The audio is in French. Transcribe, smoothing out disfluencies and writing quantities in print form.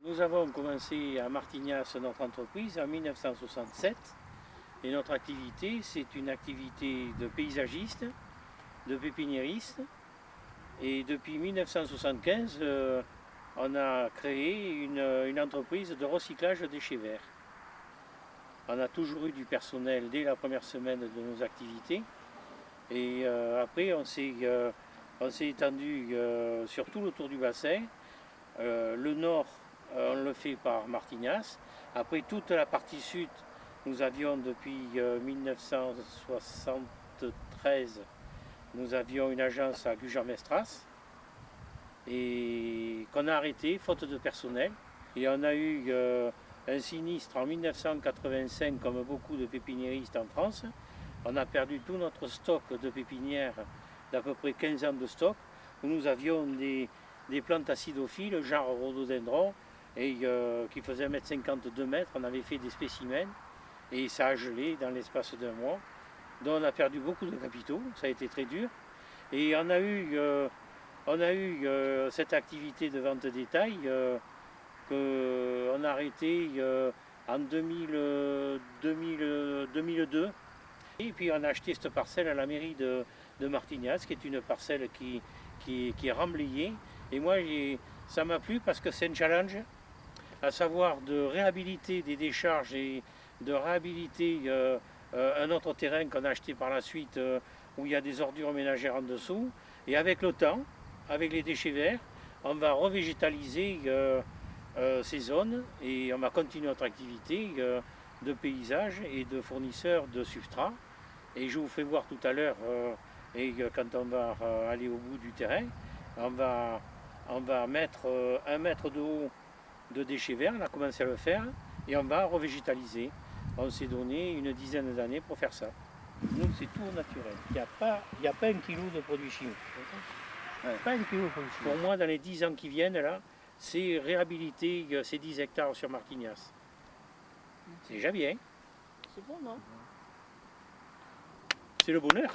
Nous avons commencé à Martignas notre entreprise en 1967 et notre activité c'est une activité de paysagiste, de pépiniériste et depuis 1975 on a créé une entreprise de recyclage de déchets verts. On a toujours eu du personnel dès la première semaine de nos activités et après on s'est étendu sur tout le tour du bassin. Le nord, on le fait par Martignas. Après, toute la partie sud, nous avions depuis 1973, nous avions une agence à Gujan-Mestras et qu'on a arrêté faute de personnel. Et on a eu un sinistre en 1985, comme beaucoup de pépiniéristes en France. On a perdu tout notre stock de pépinières d'à peu près 15 ans de stock, où nous avions des plantes acidophiles, genre rhododendron, et qui faisaient 1,50 m, 2 m. On avait fait des spécimens et ça a gelé dans l'espace d'1 mois. Donc on a perdu beaucoup de capitaux, ça a été très dur. Et on a eu cette activité de vente détail qu'on a arrêté en 2002. Et puis on a acheté cette parcelle à la mairie de Martignas, qui est une parcelle qui est remblayée. Et moi, ça m'a plu parce que c'est un challenge, à savoir de réhabiliter des décharges et de réhabiliter un autre terrain qu'on a acheté par la suite où il y a des ordures ménagères en dessous. Et avec le temps, avec les déchets verts, on va revégétaliser ces zones et on va continuer notre activité de paysage et de fournisseur de substrats. Et je vous fais voir tout à l'heure, quand on va aller au bout du terrain, on va mettre 1 mètre de haut de déchets verts, on a commencé à le faire, et on va revégétaliser. On s'est donné une dizaine d'années pour faire ça. Nous, c'est tout naturel. Il n'y a pas 1 kilo de produits chimiques. Pas 1 kilo de produits chimiques. Pour moi, dans les 10 ans qui viennent, là, c'est réhabiliter ces 10 hectares sur Martignas. C'est déjà bien. C'est bon, non? C'est le bonheur.